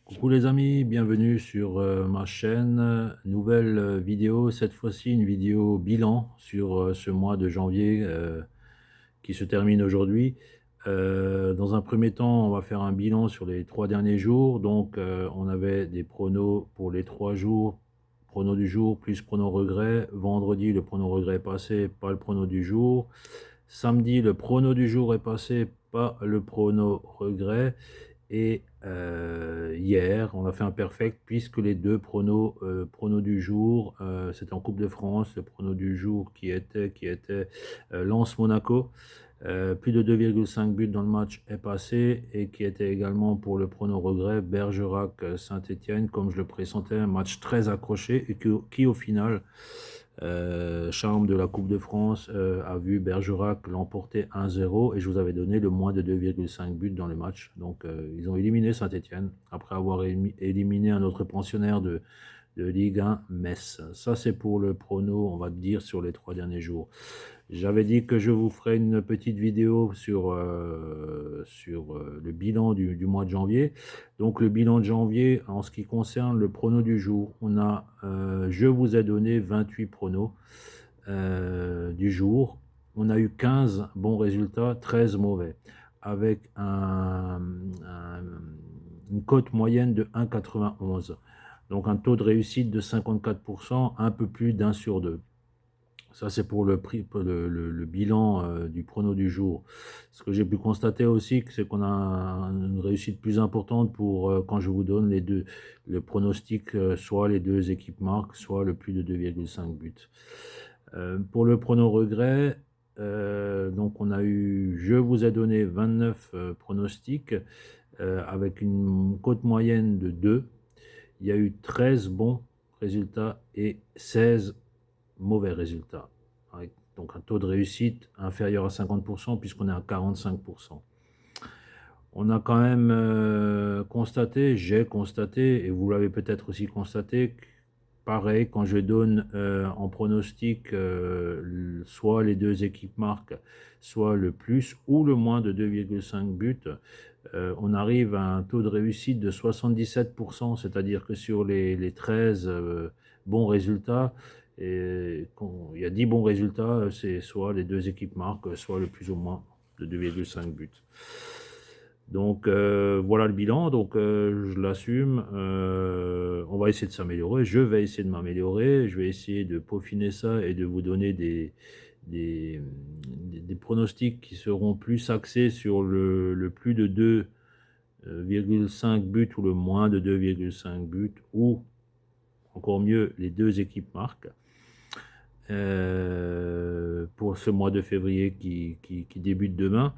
Coucou les amis, bienvenue sur ma chaîne. Nouvelle vidéo, cette fois-ci une vidéo bilan sur ce mois de janvier qui se termine aujourd'hui. Dans un premier temps, on va faire un bilan sur les 3 derniers jours. Donc, on avait des pronos pour les 3 jours. Prono du jour plus prono regret. Vendredi, le prono regret est passé, pas le prono du jour. Samedi, le prono du jour est passé, pas le prono regret. Et hier, on a fait un perfect puisque les deux pronos du jour, c'était en Coupe de France, le prono du jour qui était Lens-Monaco. Plus de 2,5 buts dans le match est passé et qui était également pour le prono regret Bergerac-Saint-Étienne, comme je le pressentais, un match très accroché et qui au final, charme de la Coupe de France, a vu Bergerac l'emporter 1-0 et je vous avais donné le moins de 2,5 buts dans le match. Donc ils ont éliminé Saint-Étienne après avoir éliminé un autre pensionnaire de Ligue 1, Metz. Ça c'est pour le prono, on va dire, sur les 3 derniers jours. J'avais dit que je vous ferai une petite vidéo sur le bilan du mois de janvier. Donc le bilan de janvier, en ce qui concerne le prono du jour, je vous ai donné 28 pronos du jour. On a eu 15 bons résultats, 13 mauvais, avec une cote moyenne de 1,91. Donc un taux de réussite de 54%, un peu plus d'un sur deux. Ça, c'est pour le bilan du prono du jour. Ce que j'ai pu constater aussi, c'est qu'on a une réussite plus importante pour quand je vous donne le pronostic, soit les deux équipes marquent, soit le plus de 2,5 buts. Pour le prono regret, donc je vous ai donné 29 pronostics avec une cote moyenne de 2. Il y a eu 13 bons résultats et 16 mauvais résultats. Donc un taux de réussite inférieur à 50% puisqu'on est à 45%. On a quand même j'ai constaté, et vous l'avez peut-être aussi constaté, pareil, quand je donne en pronostic soit les deux équipes marquent, soit le plus ou le moins de 2,5 buts, on arrive à un taux de réussite de 77%, c'est-à-dire que sur les 13 bons résultats, il y a 10 bons résultats, c'est soit les deux équipes marquent, soit le plus ou moins de 2,5 buts. Donc voilà le bilan, donc je l'assume, on va essayer de s'améliorer, je vais essayer de m'améliorer, je vais essayer de peaufiner ça et de vous donner des pronostics qui seront plus axés sur le plus de 2,5 buts ou le moins de 2,5 buts, ou encore mieux, les deux équipes marquent. Pour ce mois de février qui débute demain,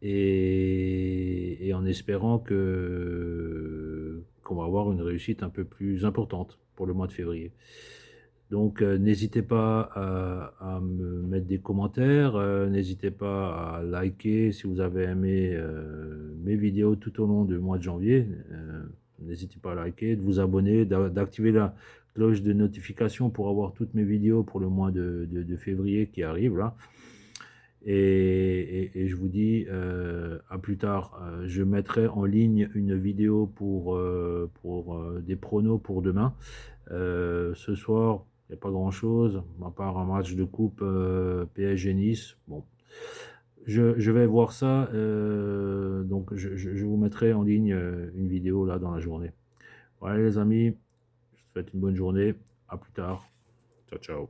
et en espérant qu'on va avoir une réussite un peu plus importante pour le mois de février. Donc n'hésitez pas à me mettre des commentaires, n'hésitez pas à liker si vous avez aimé mes vidéos tout au long du mois de janvier. N'hésitez pas à liker, de vous abonner, d'activer la cloche de notification pour avoir toutes mes vidéos pour le mois de février qui arrive là. Et je vous dis à plus tard. Je mettrai en ligne une vidéo pour des pronos pour demain. Ce soir, il n'y a pas grand chose, à part un match de coupe PSG Nice. Bon, je vais voir ça, donc je vous mettrai en ligne une vidéo là dans la journée. Voilà les amis, je vous souhaite une bonne journée, à plus tard, ciao ciao.